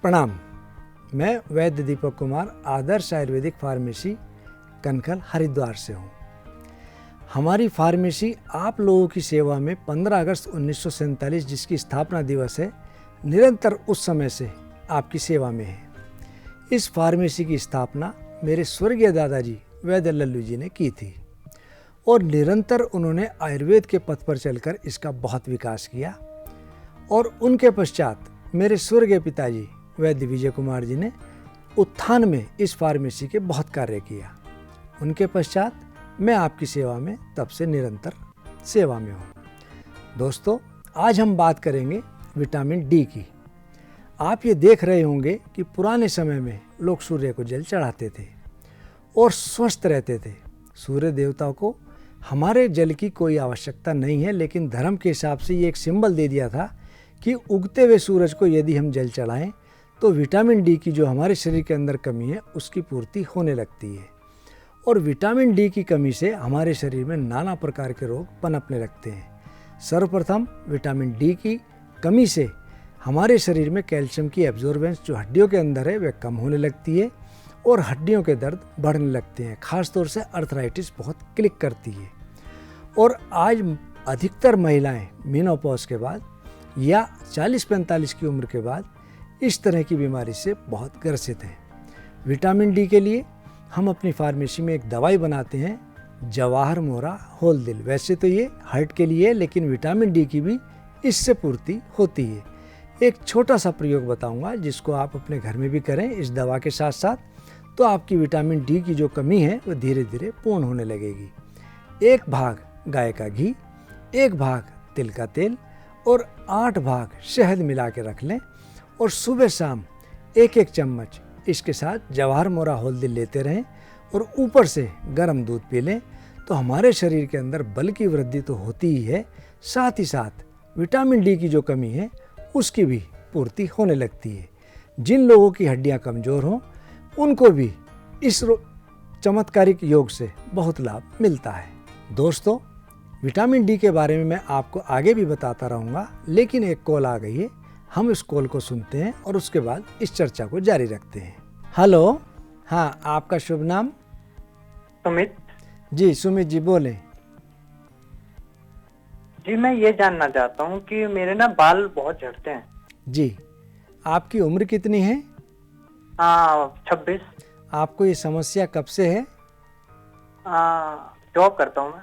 प्रणाम। मैं वैद्य दीपक कुमार आदर्श आयुर्वेदिक फार्मेसी कनखल हरिद्वार से हूँ। हमारी फार्मेसी आप लोगों की सेवा में 15 अगस्त 1947 जिसकी स्थापना दिवस है, निरंतर उस समय से आपकी सेवा में है। इस फार्मेसी की स्थापना मेरे स्वर्गीय दादाजी वैद्य लल्लू जी ने की थी और निरंतर उन्होंने आयुर्वेद के पथ पर चलकर इसका बहुत विकास किया। और उनके पश्चात मेरे स्वर्गीय पिताजी वैद्य विजय कुमार जी ने उत्थान में इस फार्मेसी के बहुत कार्य किया। उनके पश्चात मैं आपकी सेवा में तब से निरंतर सेवा में हूँ। दोस्तों, आज हम बात करेंगे विटामिन डी की। आप ये देख रहे होंगे कि पुराने समय में लोग सूर्य को जल चढ़ाते थे और स्वस्थ रहते थे। सूर्य देवता को हमारे जल की कोई आवश्यकता नहीं है, लेकिन धर्म के हिसाब से ये एक सिंबल दे दिया था कि उगते हुए सूरज को यदि हम जल चढ़ाएं तो विटामिन डी की जो हमारे शरीर के अंदर कमी है उसकी पूर्ति होने लगती है। और विटामिन डी की कमी से हमारे शरीर में नाना प्रकार के रोग पनपने लगते हैं। सर्वप्रथम विटामिन डी की कमी से हमारे शरीर में कैल्शियम की एब्जॉर्बेंस जो हड्डियों के अंदर है वह कम होने लगती है और हड्डियों के दर्द बढ़ने लगते हैं। खास तौर से अर्थराइटिस बहुत क्लिक करती है। और आज अधिकतर महिलाएं मेनोपॉज के बाद या 40-45 की उम्र के बाद इस तरह की बीमारी से बहुत ग्रसित हैं। विटामिन डी के लिए हम अपनी फार्मेसी में एक दवाई बनाते हैं, जवाहर मोरा होल दिल। वैसे तो ये हार्ट के लिए है, लेकिन विटामिन डी की भी इससे पूर्ति होती है। एक छोटा सा प्रयोग बताऊंगा जिसको आप अपने घर में भी करें इस दवा के साथ साथ, तो आपकी विटामिन डी की जो कमी है वो धीरे धीरे पूर्ण होने लगेगी। 1 भाग गाय का घी, 1 भाग तिल का तेल और 8 भाग शहद मिला के रख लें और सुबह शाम 1-1 चम्मच इसके साथ जवाहर मोरा होल दिल लेते रहें और ऊपर से गर्म दूध पी लें तो हमारे शरीर के अंदर बल की वृद्धि तो होती ही है, साथ ही साथ विटामिन डी की जो कमी है उसकी भी पूर्ति होने लगती है। जिन लोगों की हड्डियां कमज़ोर हों उनको भी इस चमत्कारिक योग से बहुत लाभ मिलता है। दोस्तों, विटामिन डी के बारे में मैं आपको आगे भी बताता रहूँगा, लेकिन एक कॉल आ गई है। हम इस कॉल को सुनते हैं और उसके बाद इस चर्चा को जारी रखते हैं। हेलो, हाँ, आपका शुभ नाम? सुमित जी, सुमित जी बोलें। जी, मैं ये जानना चाहता हूँ कि मेरे ना बाल बहुत झड़ते हैं। जी, आपकी उम्र कितनी है? 26। आपको ये समस्या कब से है? जॉब करता हूँ मैं।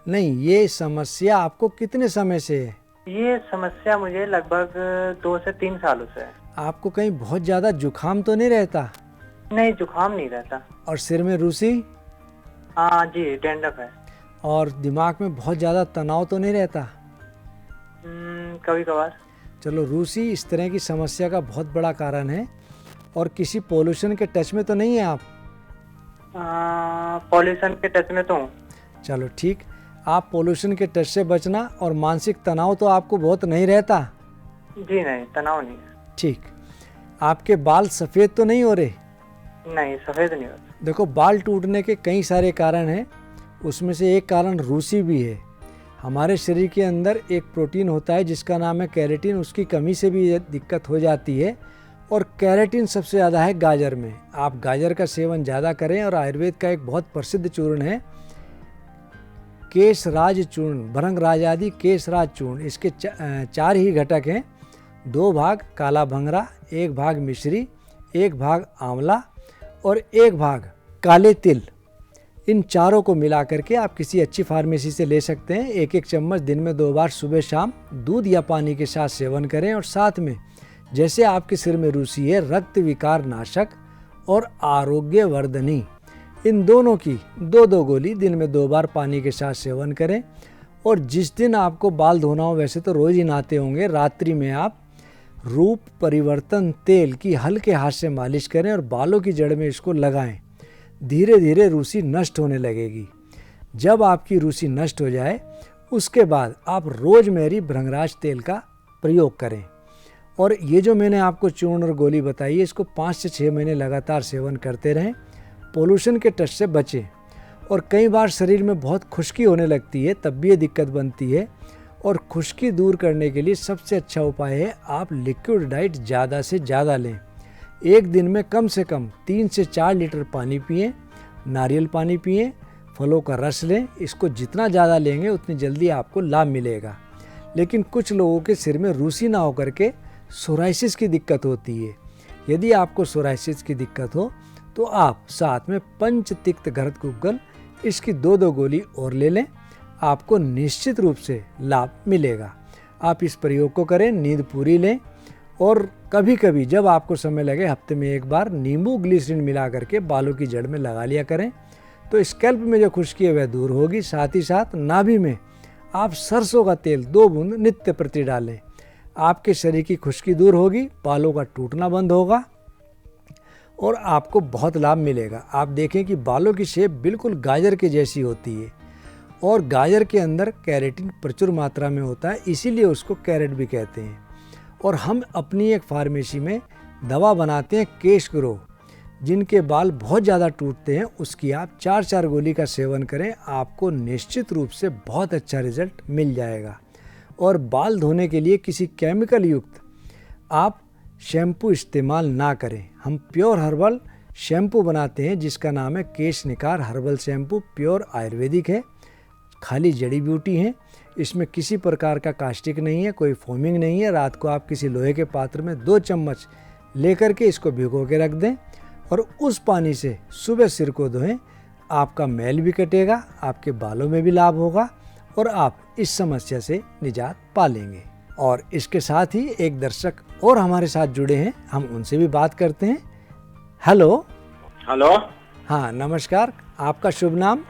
नहीं, ये समस्या आपको कितने समय से है? ये समस्या मुझे लगभग 2 से 3 सालों से है। आपको कहीं बहुत ज़्यादा जुखाम तो नहीं रहता? नहीं, जुखाम नहीं रहता। और सिर में रूसी? जी, डैंड्रफ है। और दिमाग में बहुत ज़्यादा तनाव तो नहीं रहता? कभी कभार। चलो, रूसी इस तरह की समस्या का बहुत बड़ा कारण है। और किसी पॉल्यूशन के टच में तो नहीं है आप? पॉल्यूशन के टच में तो हूँ। चलो ठीक, आप पॉल्यूशन के टच से बचना और मानसिक तनाव तो आपको बहुत नहीं रहता? जी नहीं, तनाव नहीं है। ठीक। आपके बाल सफ़ेद तो नहीं हो रहे? नहीं, सफ़ेद नहीं होते। देखो, बाल टूटने के कई सारे कारण हैं, उसमें से एक कारण रूसी भी है। हमारे शरीर के अंदर एक प्रोटीन होता है जिसका नाम है कैरेटिन, उसकी कमी से भी ये दिक्कत हो जाती है। और कैरेटिन सबसे ज़्यादा है गाजर में। आप गाजर का सेवन ज़्यादा करें। और आयुर्वेद का एक बहुत प्रसिद्ध चूर्ण है केशराज चूर्ण, भृंगराज आदि केशराज चूर्ण। इसके 4 ही घटक हैं। 2 भाग काला भंगरा, 1 भाग मिश्री, 1 भाग आंवला और 1 भाग काले तिल। इन चारों को मिला करके आप किसी अच्छी फार्मेसी से ले सकते हैं। 1-1 चम्मच दिन में 2 बार सुबह शाम दूध या पानी के साथ सेवन करें। और साथ में जैसे आपके सिर में रूसी है, रक्त विकार नाशक और आरोग्य वर्धनी, इन दोनों की 2-2 गोली दिन में 2 बार पानी के साथ सेवन करें। और जिस दिन आपको बाल धोना हो, वैसे तो रोज़ ही नहाते होंगे, रात्रि में आप रूप परिवर्तन तेल की हल्के हाथ से मालिश करें और बालों की जड़ में इसको लगाएं। धीरे धीरे रूसी नष्ट होने लगेगी। जब आपकी रूसी नष्ट हो जाए उसके बाद आप रोजमेरी भृंगराज तेल का प्रयोग करें। और ये जो मैंने आपको चूर्ण और गोली बताई है, इसको 5 से 6 महीने लगातार सेवन करते रहें। पोल्यूशन के टच से बचें। और कई बार शरीर में बहुत खुश्की होने लगती है, तब भी ये दिक्कत बनती है। और खुश्की दूर करने के लिए सबसे अच्छा उपाय है आप लिक्विड डाइट ज़्यादा से ज़्यादा लें। एक दिन में कम से कम 3 से 4 लीटर पानी पिएं, नारियल पानी पिएं, फलों का रस लें। इसको जितना ज़्यादा लेंगे उतनी जल्दी आपको लाभ मिलेगा। लेकिन कुछ लोगों के सिर में रूसी ना होकर के सोराइसिस की दिक्कत होती है। यदि आपको सोराइसिस की दिक्कत हो तो आप साथ में पंचतिक्त घृत गुग्गल इसकी 2-2 गोली और ले लें, आपको निश्चित रूप से लाभ मिलेगा। आप इस प्रयोग को करें, नींद पूरी लें और कभी कभी जब आपको समय लगे हफ्ते में एक बार नींबू ग्लिसरीन मिला करके बालों की जड़ में लगा लिया करें, तो स्कैल्प में जो खुश्की है वह दूर होगी। साथ ही साथ नाभि में आप सरसों का तेल 2 बूंद नित्य प्रति डालें, आपके शरीर की खुश्की दूर होगी, बालों का टूटना बंद होगा और आपको बहुत लाभ मिलेगा। आप देखें कि बालों की शेप बिल्कुल गाजर के जैसी होती है और गाजर के अंदर कैरेटिन प्रचुर मात्रा में होता है, इसीलिए उसको कैरेट भी कहते हैं। और हम अपनी एक फार्मेसी में दवा बनाते हैं केश ग्रो, जिनके बाल बहुत ज़्यादा टूटते हैं, उसकी आप 4-4 गोली का सेवन करें, आपको निश्चित रूप से बहुत अच्छा रिजल्ट मिल जाएगा। और बाल धोने के लिए किसी केमिकल युक्त आप शैम्पू इस्तेमाल ना करें। हम प्योर हर्बल शैम्पू बनाते हैं जिसका नाम है केश निखार हर्बल शैम्पू। प्योर आयुर्वेदिक है, खाली जड़ी बूटी है, इसमें किसी प्रकार का कास्टिक नहीं है, कोई फोमिंग नहीं है। रात को आप किसी लोहे के पात्र में 2 चम्मच लेकर के इसको भिगो के रख दें और उस पानी से सुबह सिर को धोएं, आपका मैल भी कटेगा, आपके बालों में भी लाभ होगा और आप इस समस्या से निजात पा लेंगे। और इसके साथ ही एक दर्शक और हमारे साथ जुड़े हैं, हम उनसे भी बात करते हैं। हेलो। हेलो। हाँ नमस्कार, आपका शुभ नाम?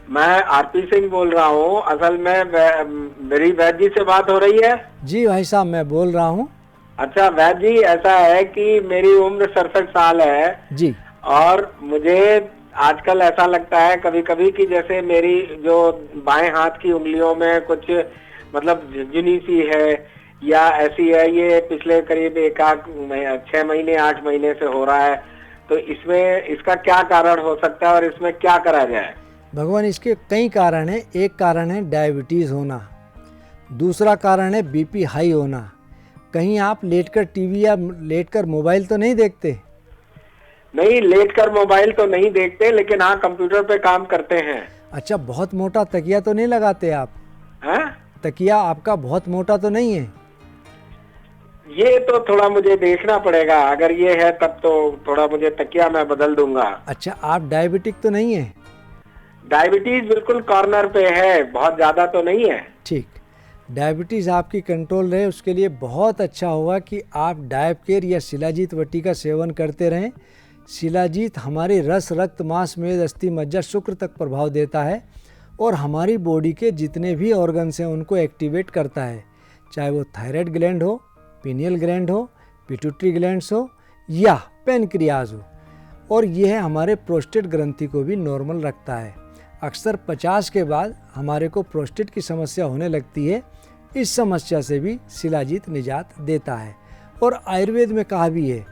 मैं आरपी सिंह बोल रहा हूँ। असल में मेरी वैद्य जी से बात हो रही है? जी भाई साहब, मैं बोल रहा हूँ। अच्छा वैद्य जी, ऐसा है कि मेरी उम्र 67 साल है जी, और मुझे आजकल ऐसा लगता है कभी कभी कि जैसे मेरी जो बाएं हाथ की उंगलियों में कुछ मतलब झुनझुनी सी है या ऐसी है। ये पिछले करीब 6 महीने 8 महीने से हो रहा है, तो इसमें इसका क्या कारण हो सकता है और इसमें क्या करा जाए? भगवान, इसके कई कारण हैं। एक कारण है डायबिटीज़ होना, दूसरा कारण है बीपी हाई होना। कहीं आप लेटकर टीवी या लेटकर मोबाइल तो नहीं देखते? नहीं, लेटकर मोबाइल तो नहीं देखते, लेकिन हाँ कंप्यूटर पे काम करते हैं। अच्छा, बहुत मोटा तकिया तो नहीं लगाते आप? हैं? तकिया आपका बहुत मोटा तो नहीं है? ये तो थोड़ा मुझे देखना पड़ेगा, अगर ये है तब तो थोड़ा मुझे तकिया मैं बदल दूंगा। अच्छा, आप डायबिटिक तो नहीं है? डायबिटीज बिल्कुल कॉर्नर पे है, बहुत ज्यादा तो नहीं है। ठीक, डायबिटीज़ आपकी कंट्रोल रहे उसके लिए बहुत अच्छा होगा कि आप डायबकेयर या शिलाजीत वटी का सेवन करते रहें। शिलाजीत हमारे रस, रक्त, मांस, मेद, अस्थि, मज्जा, शुक्र तक प्रभाव देता है और हमारी बॉडी के जितने भी ऑर्गन्स हैं उनको एक्टिवेट करता है, चाहे वो थायराइड ग्लैंड हो, पीनियल ग्लैंड हो, पिट्यूटरी ग्लैंड्स हो या पेनक्रियाज हो। और यह हमारे प्रोस्टेट ग्रंथि को भी नॉर्मल रखता है। अक्सर 50 के बाद हमारे को प्रोस्टेट की समस्या होने लगती है, इस समस्या से भी शिलाजीत निजात देता है। और आयुर्वेद में कहा भी है,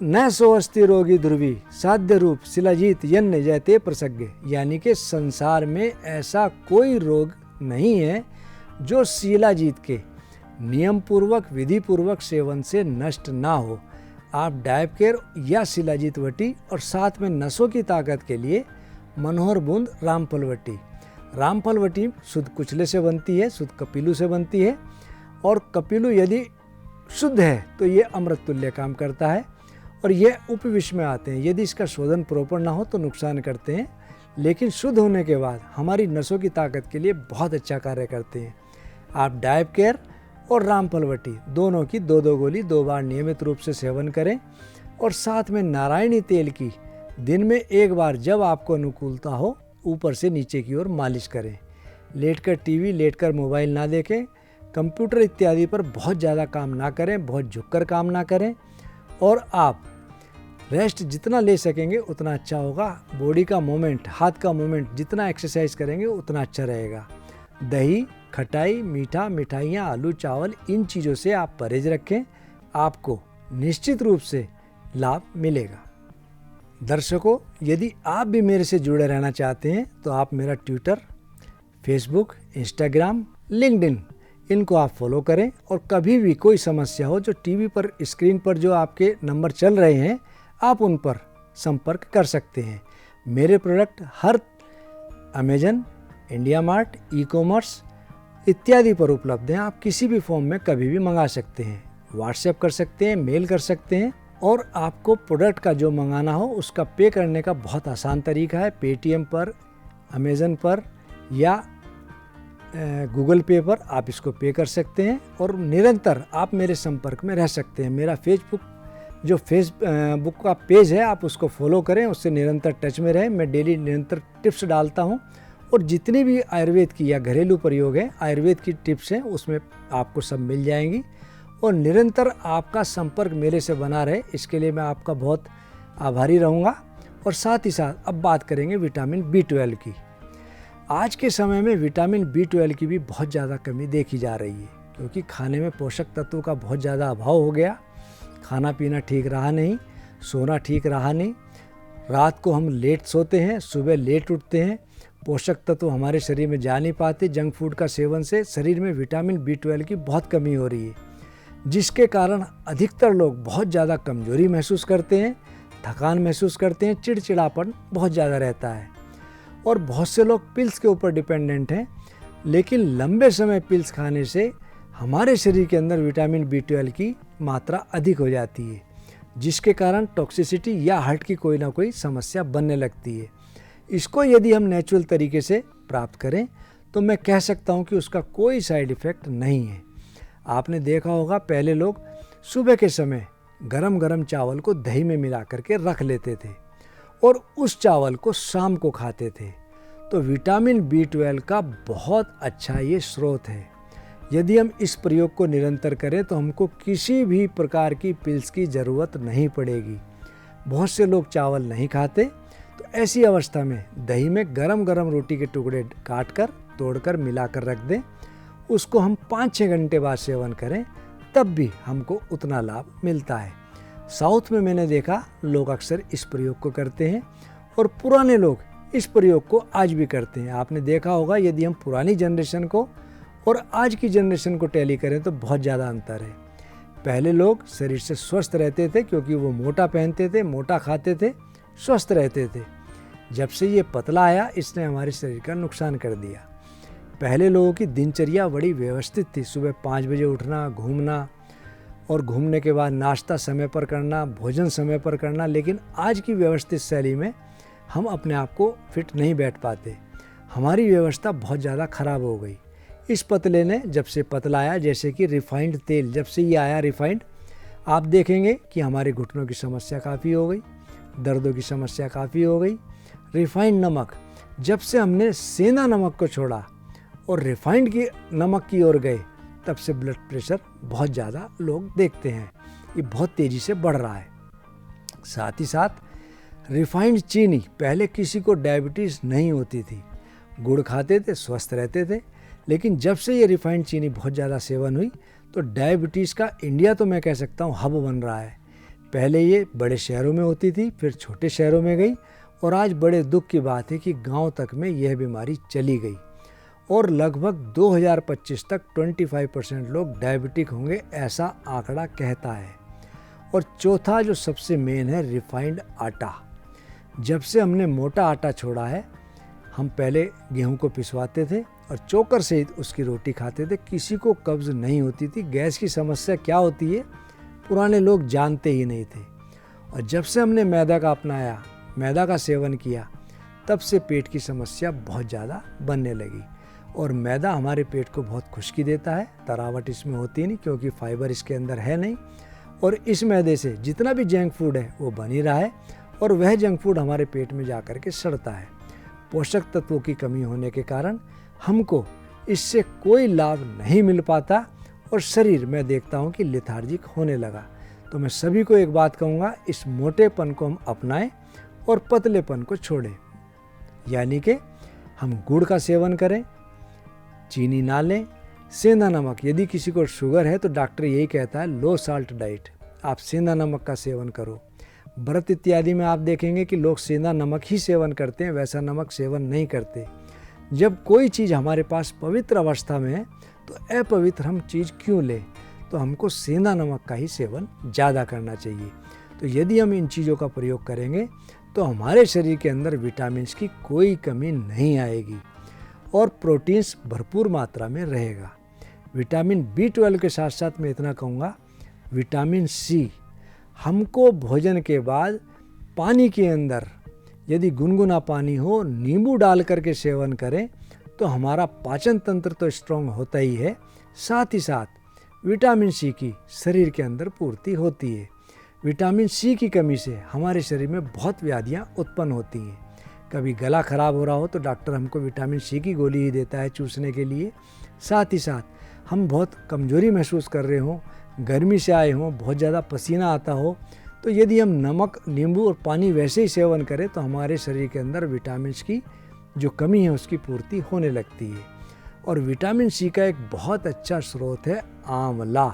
न सोअस्ति रोगी ध्रुवी साध्य रूप शिलाजीत यन्न जयते प्रसज्ञ, यानी कि संसार में ऐसा कोई रोग नहीं है जो शिलाजीत के नियम पूर्वक, विधि पूर्वक सेवन से नष्ट ना हो। आप डायबकेयर या शिलाजीत वटी और साथ में नसों की ताकत के लिए मनोहर बूंद रामफल वटी। रामफल वटी शुद्ध कुचले से बनती है, शुद्ध कपिलू से बनती है और कपिलू यदि शुद्ध है तो ये अमृत तुल्य काम करता है और ये उपविष में आते हैं। यदि इसका शोधन प्रॉपर ना हो तो नुकसान करते हैं, लेकिन शुद्ध होने के बाद हमारी नसों की ताकत के लिए बहुत अच्छा कार्य करते हैं। आप डायबकेयर और रामफल वटी दोनों की 2-2 गोली 2 बार नियमित रूप से सेवन करें और साथ में नारायणी तेल की दिन में 1 बार जब आपको अनुकूलता हो ऊपर से नीचे की ओर मालिश करें। लेटकर टीवी, लेटकर मोबाइल ना देखें, कंप्यूटर इत्यादि पर बहुत ज़्यादा काम ना करें, बहुत झुककर काम ना करें और आप रेस्ट जितना ले सकेंगे उतना अच्छा होगा। बॉडी का मूवमेंट, हाथ का मूवमेंट जितना एक्सरसाइज करेंगे उतना अच्छा रहेगा। दही, खटाई, मीठा, मिठाइयाँ, आलू, चावल, इन चीज़ों से आप परहेज रखें, आपको निश्चित रूप से लाभ मिलेगा। दर्शकों, यदि आप भी मेरे से जुड़े रहना चाहते हैं तो आप मेरा ट्विटर, फेसबुक, इंस्टाग्राम, लिंक्डइन इनको आप फॉलो करें और कभी भी कोई समस्या हो जो टीवी पर स्क्रीन पर जो आपके नंबर चल रहे हैं आप उन पर संपर्क कर सकते हैं। मेरे प्रोडक्ट हर Amazon, India mart, e commerce इत्यादि पर उपलब्ध हैं। आप किसी भी फॉर्म में कभी भी मंगा सकते हैं, व्हाट्सएप कर सकते हैं, मेल कर सकते हैं। और आपको प्रोडक्ट का जो मंगाना हो उसका पे करने का बहुत आसान तरीका है। पेटीएम पर, अमेज़न पर या गूगल पे पर आप इसको पे कर सकते हैं और निरंतर आप मेरे संपर्क में रह सकते हैं। मेरा फेसबुक का पेज है, आप उसको फॉलो करें, उससे निरंतर टच में रहें। मैं डेली निरंतर टिप्स डालता हूं और जितनी भी आयुर्वेद की या घरेलू प्रयोग है, आयुर्वेद की टिप्स हैं, उसमें आपको सब मिल जाएंगी। और निरंतर आपका संपर्क मेरे से बना रहे, इसके लिए मैं आपका बहुत आभारी रहूँगा। और साथ ही साथ अब बात करेंगे विटामिन B12 की। आज के समय में विटामिन B12 की भी बहुत ज़्यादा कमी देखी जा रही है, क्योंकि खाने में पोषक तत्वों का बहुत ज़्यादा अभाव हो गया। खाना पीना ठीक रहा नहीं, सोना ठीक रहा नहीं, रात को हम लेट सोते हैं, सुबह लेट उठते हैं, पोषक तत्व हमारे शरीर में जा नहीं पाते। जंक फूड का सेवन से शरीर में विटामिन B12 की बहुत कमी हो रही है, जिसके कारण अधिकतर लोग बहुत ज़्यादा कमजोरी महसूस करते हैं, थकान महसूस करते हैं, चिड़चिड़ापन बहुत ज़्यादा रहता है। और बहुत से लोग पिल्स के ऊपर डिपेंडेंट हैं, लेकिन लंबे समय पिल्स खाने से हमारे शरीर के अंदर विटामिन B12 की मात्रा अधिक हो जाती है, जिसके कारण टॉक्सिसिटी या हार्ट की कोई ना कोई समस्या बनने लगती है। इसको यदि हम नेचुरल तरीके से प्राप्त करें तो मैं कह सकता हूं कि उसका कोई साइड इफ़ेक्ट नहीं है। आपने देखा होगा पहले लोग सुबह के समय गरम गरम चावल को दही में मिला करके रख लेते थे और उस चावल को शाम को खाते थे। तो विटामिन B12 का बहुत अच्छा ये स्रोत है। यदि हम इस प्रयोग को निरंतर करें तो हमको किसी भी प्रकार की पिल्स की ज़रूरत नहीं पड़ेगी। बहुत से लोग चावल नहीं खाते, तो ऐसी अवस्था में दही में गरम गरम रोटी के टुकड़े काट कर, तोड़ कर, मिला कर रख दें। उसको हम 5-6 घंटे बाद सेवन करें, तब भी हमको उतना लाभ मिलता है। साउथ में मैंने देखा लोग अक्सर इस प्रयोग को करते हैं और पुराने लोग इस प्रयोग को आज भी करते हैं। आपने देखा होगा यदि हम पुरानी जनरेशन को और आज की जनरेशन को टैली करें तो बहुत ज़्यादा अंतर है। पहले लोग शरीर से स्वस्थ रहते थे, क्योंकि वो मोटा पहनते थे, मोटा खाते थे, स्वस्थ रहते थे। जब से ये पतला आया, इसने हमारे शरीर का नुकसान कर दिया। पहले लोगों की दिनचर्या बड़ी व्यवस्थित थी। सुबह 5 बजे उठना, घूमना और घूमने के बाद नाश्ता समय पर करना, भोजन समय पर करना। लेकिन आज की व्यवस्थित शैली में हम अपने आप को फिट नहीं बैठ पाते। हमारी व्यवस्था बहुत ज़्यादा खराब हो गई। इस पतले ने जब से पतला आया, जैसे कि रिफाइंड तेल जब से ये आया रिफाइंड, आप देखेंगे कि हमारे घुटनों की समस्या काफ़ी हो गई, दर्दों की समस्या काफ़ी हो गई। रिफाइंड नमक, जब से हमने सेंधा नमक को छोड़ा और रिफाइंड की नमक की ओर गए, तब से ब्लड प्रेशर बहुत ज़्यादा लोग देखते हैं, ये बहुत तेज़ी से बढ़ रहा है। साथ ही साथ रिफाइंड चीनी, पहले किसी को डायबिटीज़ नहीं होती थी, गुड़ खाते थे, स्वस्थ रहते थे। लेकिन जब से ये रिफाइंड चीनी बहुत ज़्यादा सेवन हुई तो डायबिटीज़ का इंडिया तो मैं कह सकता हूँ हब बन रहा है। पहले ये बड़े शहरों में होती थी, फिर छोटे शहरों में गई और आज बड़े दुख की बात है कि गांव तक में यह बीमारी चली गई और लगभग 2025 तक 25% लोग डायबिटिक होंगे, ऐसा आंकड़ा कहता है। और चौथा जो सबसे मेन है, रिफाइंड आटा। जब से हमने मोटा आटा छोड़ा है, हम पहले गेहूं को पिसवाते थे और चोकर सहित उसकी रोटी खाते थे, किसी को कब्ज़ नहीं होती थी। गैस की समस्या क्या होती है पुराने लोग जानते ही नहीं थे। और जब से हमने मैदा का अपनाया, मैदा का सेवन किया, तब से पेट की समस्या बहुत ज़्यादा बनने लगी। और मैदा हमारे पेट को बहुत खुश्की देता है, तरावट इसमें होती नहीं क्योंकि फाइबर इसके अंदर है नहीं। और इस मैदे से जितना भी जंक फूड है वो बन ही रहा है और वह जंक फूड हमारे पेट में जा कर के सड़ता है। पोषक तत्वों की कमी होने के कारण हमको इससे कोई लाभ नहीं मिल पाता और शरीर मैं देखता हूँ कि लेथार्जिक होने लगा। तो मैं सभी को एक बात कहूँगा, इस मोटेपन को हम अपनाएं और पतलेपन को छोड़ें। यानी कि हम गुड़ का सेवन करें, चीनी ना लें, सेंधा नमक, यदि किसी को शुगर है तो डॉक्टर यही कहता है लो साल्ट डाइट, आप सेंधा नमक का सेवन करो। व्रत इत्यादि में आप देखेंगे कि लोग सेंधा नमक ही सेवन करते हैं, वैसा नमक सेवन नहीं करते। जब कोई चीज़ हमारे पास पवित्र अवस्था में है तो अपवित्र हम चीज़ क्यों लें? तो हमको सेंधा नमक का ही सेवन ज़्यादा करना चाहिए। तो यदि हम इन चीज़ों का प्रयोग करेंगे तो हमारे शरीर के अंदर विटामिन्स की कोई कमी नहीं आएगी और प्रोटीन्स भरपूर मात्रा में रहेगा। विटामिन B12 के साथ साथ मैं इतना कहूँगा, विटामिन C हमको भोजन के बाद पानी के अंदर यदि गुनगुना पानी हो, नींबू डाल करके सेवन करें तो हमारा पाचन तंत्र तो स्ट्रांग होता ही है, साथ ही साथ विटामिन C की शरीर के अंदर पूर्ति होती है। विटामिन C की कमी से हमारे शरीर में बहुत व्याधियाँ उत्पन्न होती हैं। कभी गला खराब हो रहा हो तो डॉक्टर हमको विटामिन C की गोली ही देता है चूसने के लिए। साथ ही साथ हम बहुत कमज़ोरी महसूस कर रहे हों, गर्मी से आए हों, बहुत ज़्यादा पसीना आता हो, तो यदि हम नमक, नींबू और पानी वैसे ही सेवन करें तो हमारे शरीर के अंदर विटामिन की जो कमी है उसकी पूर्ति होने लगती है। और विटामिन C का एक बहुत अच्छा स्रोत है आंवला।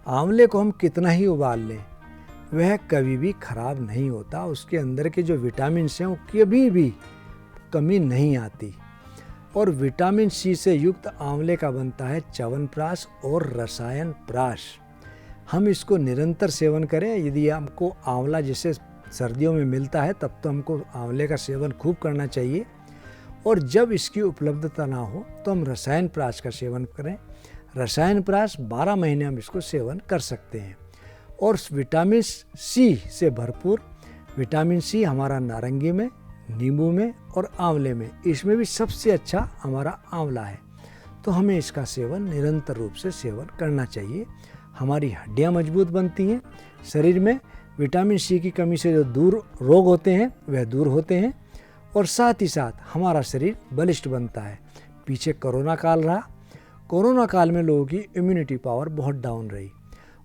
आंवले को हम कितना ही उबाल लें वह कभी भी खराब नहीं होता, उसके अंदर के जो विटामिन हैं वो कभी भी कमी नहीं आती। और विटामिन C से युक्त आंवले का बनता है च्यवनप्राश और रसायन प्राश। हम इसको निरंतर सेवन करें। यदि हमको आंवला जैसे सर्दियों में मिलता है तब तो हमको आंवले का सेवन खूब करना चाहिए, और जब इसकी उपलब्धता ना हो तो हम रसायन प्राश का सेवन करें। रसायन प्राश 12 महीने हम इसको सेवन कर सकते हैं। और विटामिन C से भरपूर विटामिन C हमारा नारंगी में, नींबू में और आंवले में, इसमें भी सबसे अच्छा हमारा आंवला है। तो हमें इसका सेवन निरंतर रूप से सेवन करना चाहिए। हमारी हड्डियां मजबूत बनती हैं, शरीर में विटामिन C की कमी से जो दूर रोग होते हैं वह दूर होते हैं, और साथ ही साथ हमारा शरीर बलिष्ठ बनता है। पीछे कोरोना काल रहा, कोरोना काल में लोगों की इम्यूनिटी पावर बहुत डाउन रही,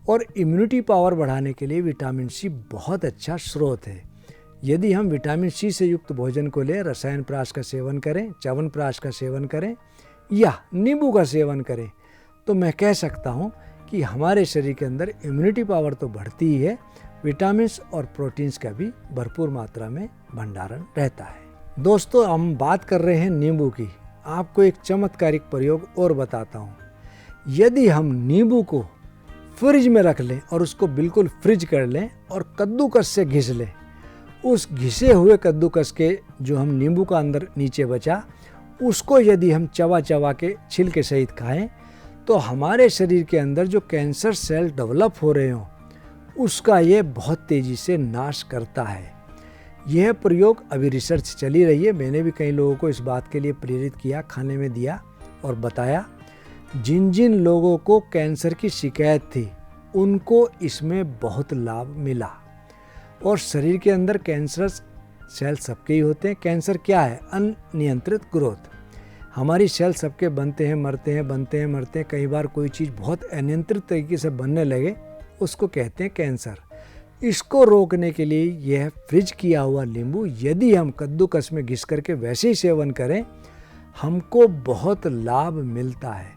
और इम्यूनिटी पावर बढ़ाने के लिए विटामिन C बहुत अच्छा स्रोत है। यदि हम विटामिन C से युक्त भोजन को लें, रसायन प्राश का सेवन करें, च्यवनप्राश का सेवन करें या नींबू का सेवन करें, तो मैं कह सकता हूँ कि हमारे शरीर के अंदर इम्यूनिटी पावर तो बढ़ती ही है, विटामिन्स और प्रोटीन्स का भी भरपूर मात्रा में भंडारण रहता है। दोस्तों, हम बात कर रहे हैं नींबू की। आपको एक चमत्कारिक प्रयोग और बताता हूँ। यदि हम नींबू को फ्रिज में रख लें और उसको बिल्कुल फ्रिज कर लें और कद्दूकस से घिस लें, उस घिसे हुए कद्दूकस के जो हम नींबू का अंदर नीचे बचा, उसको यदि हम चबा चबा के छिलके सहित खाएं तो हमारे शरीर के अंदर जो कैंसर सेल डेवलप हो रहे हों उसका ये बहुत तेज़ी से नाश करता है। यह प्रयोग अभी रिसर्च चली रही है। मैंने भी कई लोगों को इस बात के लिए प्रेरित किया, खाने में दिया और बताया। जिन जिन लोगों को कैंसर की शिकायत थी उनको इसमें बहुत लाभ मिला। और शरीर के अंदर कैंसर सेल सबके ही होते हैं। कैंसर क्या है? अनियंत्रित ग्रोथ। हमारी सेल सबके बनते हैं, मरते हैं, बनते हैं, मरते हैं। कई बार कोई चीज़ बहुत अनियंत्रित तरीके से बनने लगे, उसको कहते हैं कैंसर। इसको रोकने के लिए यह फ्रिज किया हुआ नींबू यदि हम कद्दूकस में घिस करके वैसे ही सेवन करें, हमको बहुत लाभ मिलता है।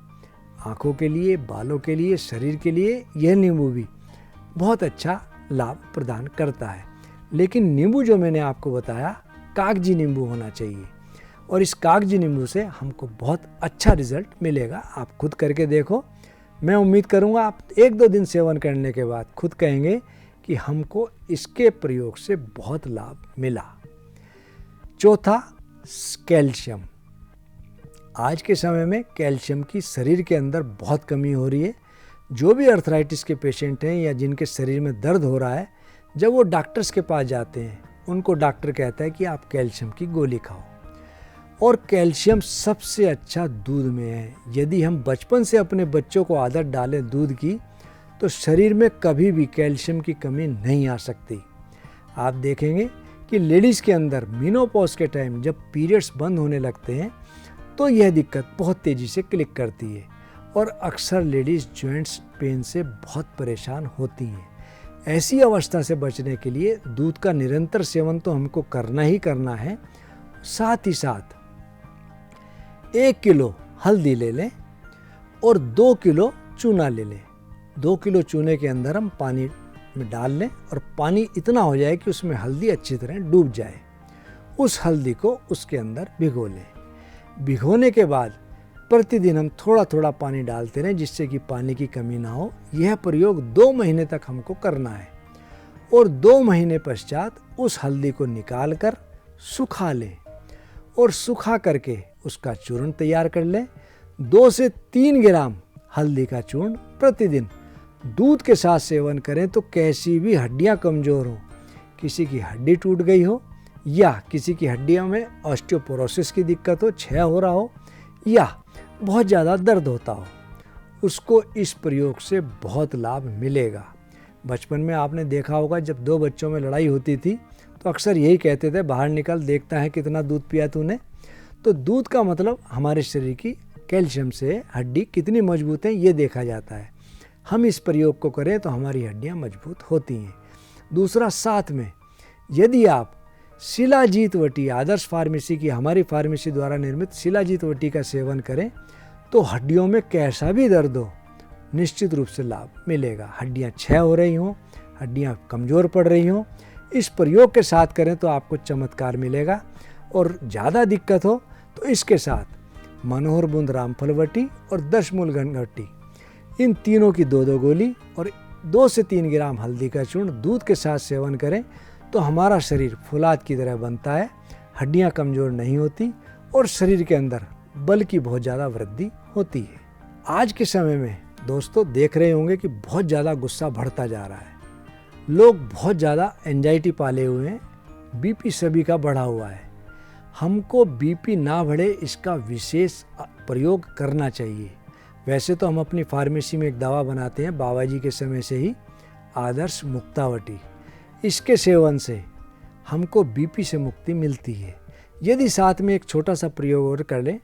आँखों के लिए, बालों के लिए, शरीर के लिए यह नींबू भी बहुत अच्छा लाभ प्रदान करता है। लेकिन नींबू जो मैंने आपको बताया, कागजी नींबू होना चाहिए, और इस कागजी नींबू से हमको बहुत अच्छा रिजल्ट मिलेगा। आप खुद करके देखो। मैं उम्मीद करूंगा आप 1-2 दिन सेवन करने के बाद खुद कहेंगे कि हमको इसके प्रयोग से बहुत लाभ मिला। चौथा, कैल्शियम। आज के समय में कैल्शियम की शरीर के अंदर बहुत कमी हो रही है। जो भी अर्थराइटिस के पेशेंट हैं या जिनके शरीर में दर्द हो रहा है, जब वो डॉक्टर्स के पास जाते हैं उनको डॉक्टर कहता है कि आप कैल्शियम की गोली खाओ। और कैल्शियम सबसे अच्छा दूध में है। यदि हम बचपन से अपने बच्चों को आदत डालें दूध की, तो शरीर में कभी भी कैल्शियम की कमी नहीं आ सकती। आप देखेंगे कि लेडीज़ के अंदर मेनोपॉज के टाइम जब पीरियड्स बंद होने लगते हैं तो यह दिक्कत बहुत तेज़ी से क्लिक करती है, और अक्सर लेडीज़ जॉइंट्स पेन से बहुत परेशान होती हैं। ऐसी अवस्था से बचने के लिए दूध का निरंतर सेवन तो हमको करना ही करना है। साथ ही साथ 1 किलो हल्दी ले लें और 2 किलो चूना ले लें। 2 किलो चूने के अंदर हम पानी में डाल लें और पानी इतना हो जाए कि उसमें हल्दी अच्छी तरह डूब जाए। उस हल्दी को उसके अंदर भिगो लें। भिगोने के बाद प्रतिदिन हम थोड़ा थोड़ा पानी डालते रहें जिससे कि पानी की कमी ना हो। यह प्रयोग 2 महीने तक हमको करना है और 2 महीने पश्चात उस हल्दी को निकाल कर सुखा लें और सुखा करके उसका चूर्ण तैयार कर लें। 2 से 3 ग्राम हल्दी का चूर्ण प्रतिदिन दूध के साथ सेवन करें तो कैसी भी हड्डियां कमज़ोर हो, किसी की हड्डी टूट गई हो या किसी की हड्डियों में ऑस्टियोपोरोसिस की दिक्कत हो, क्षय हो रहा हो या बहुत ज़्यादा दर्द होता हो, उसको इस प्रयोग से बहुत लाभ मिलेगा। बचपन में आपने देखा होगा जब 2 बच्चों में लड़ाई होती थी तो अक्सर यही कहते थे, बाहर निकल देखता है कितना दूध पिया तूने। तो दूध का मतलब हमारे शरीर की कैल्शियम से हड्डी कितनी मजबूत है ये देखा जाता है। हम इस प्रयोग को करें तो हमारी हड्डियां मजबूत होती हैं। दूसरा, साथ में यदि आप शिलाजीत वटी, आदर्श फार्मेसी की हमारी फार्मेसी द्वारा निर्मित शिलाजीत वटी का सेवन करें तो हड्डियों में कैसा भी दर्द हो निश्चित रूप से लाभ मिलेगा। हड्डियां क्षय हो रही हों, हड्डियां कमज़ोर पड़ रही हों, इस प्रयोग के साथ करें तो आपको चमत्कार मिलेगा। और ज़्यादा दिक्कत हो तो इसके साथ मनोहर बूंद रामफल वटी और 10 मूल गणगट्टी, इन तीनों की 2-2 गोली और 2 से 3 ग्राम हल्दी का चूर्ण दूध के साथ सेवन करें तो हमारा शरीर फौलाद की तरह बनता है, हड्डियां कमज़ोर नहीं होती और शरीर के अंदर बल की बहुत ज़्यादा वृद्धि होती है। आज के समय में दोस्तों देख रहे होंगे कि बहुत ज़्यादा गुस्सा बढ़ता जा रहा है, लोग बहुत ज़्यादा एंजाइटी पाले हुए हैं, बीपी सभी का बढ़ा हुआ है। हमको बीपी ना बढ़े इसका विशेष प्रयोग करना चाहिए। वैसे तो हम अपनी फार्मेसी में एक दवा बनाते हैं बाबा जी के समय से ही, आदर्श मुक्तावटी। इसके सेवन से हमको बीपी से मुक्ति मिलती है। यदि साथ में एक छोटा सा प्रयोग और कर लें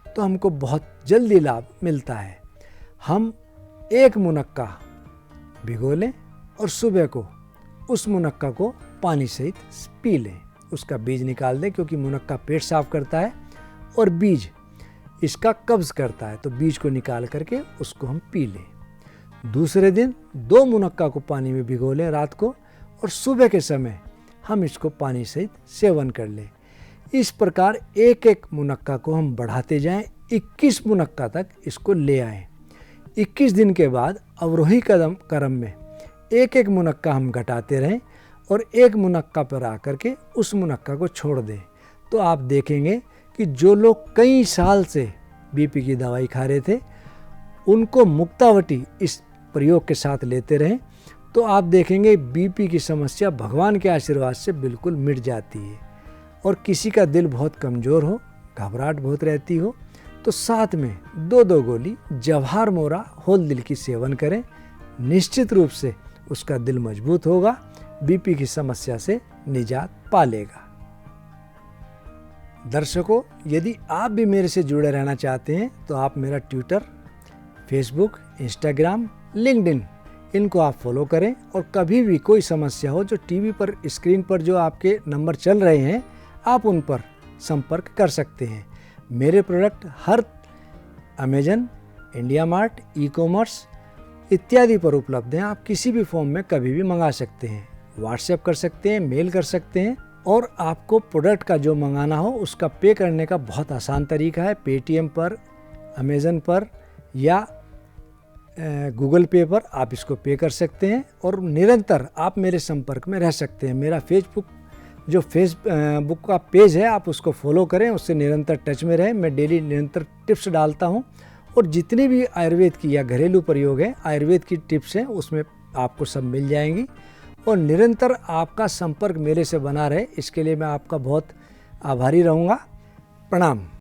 तो हमको बहुत जल्दी लाभ मिलता है। हम 1 मुनक्का भिगो लें और सुबह को उस मुनक्का को पानी सहित पी लें। उसका बीज निकाल दें क्योंकि मुनक्का पेट साफ करता है और बीज इसका कब्ज़ करता है, तो बीज को निकाल करके उसको हम पी लें। दूसरे दिन 2 मुनक्का को पानी में भिगो लें रात को और सुबह के समय हम इसको पानी सहित सेवन कर लें। इस प्रकार 1-1 मुनक्का को हम बढ़ाते जाएं, 21 मुनक्का तक इसको ले आएं। 21 दिन के बाद अवरोही क्रम में 1-1 मुनक्का हम घटाते रहें और 1 मुनक्का पर आकर के उस मुनक्का को छोड़ दें। तो आप देखेंगे कि जो लोग कई साल से बीपी की दवाई खा रहे थे उनको मुक्तावटी इस प्रयोग के साथ लेते रहें तो आप देखेंगे बीपी की समस्या भगवान के आशीर्वाद से बिल्कुल मिट जाती है। और किसी का दिल बहुत कमज़ोर हो, घबराहट बहुत रहती हो तो साथ में 2-2 गोली जवाहर मोरा होल दिल की सेवन करें, निश्चित रूप से उसका दिल मजबूत होगा, बीपी की समस्या से निजात पा लेगा। दर्शकों, यदि आप भी मेरे से जुड़े रहना चाहते हैं तो आप मेरा ट्विटर, फेसबुक, इंस्टाग्राम, लिंक्डइन इनको आप फॉलो करें और कभी भी कोई समस्या हो जो टीवी पर स्क्रीन पर जो आपके नंबर चल रहे हैं आप उन पर संपर्क कर सकते हैं। मेरे प्रोडक्ट हर अमेजन, इंडिया मार्ट, ई-कॉमर्स इत्यादि पर उपलब्ध हैं। आप किसी भी फॉर्म में कभी भी मंगा सकते हैं, व्हाट्सएप कर सकते हैं, मेल कर सकते हैं और आपको प्रोडक्ट का जो मंगाना हो उसका पे करने का बहुत आसान तरीका है। पेटीएम पर, अमेज़न पर या गूगल पे पर आप इसको पे कर सकते हैं और निरंतर आप मेरे संपर्क में रह सकते हैं। मेरा फेसबुक का पेज है आप उसको फॉलो करें, उससे निरंतर टच में रहें। मैं डेली निरंतर टिप्स डालता हूं और जितनी भी आयुर्वेद की या घरेलू प्रयोग है, आयुर्वेद की टिप्स हैं, उसमें आपको सब मिल जाएंगी। और निरंतर आपका संपर्क मेरे से बना रहे इसके लिए मैं आपका बहुत आभारी रहूँगा। प्रणाम।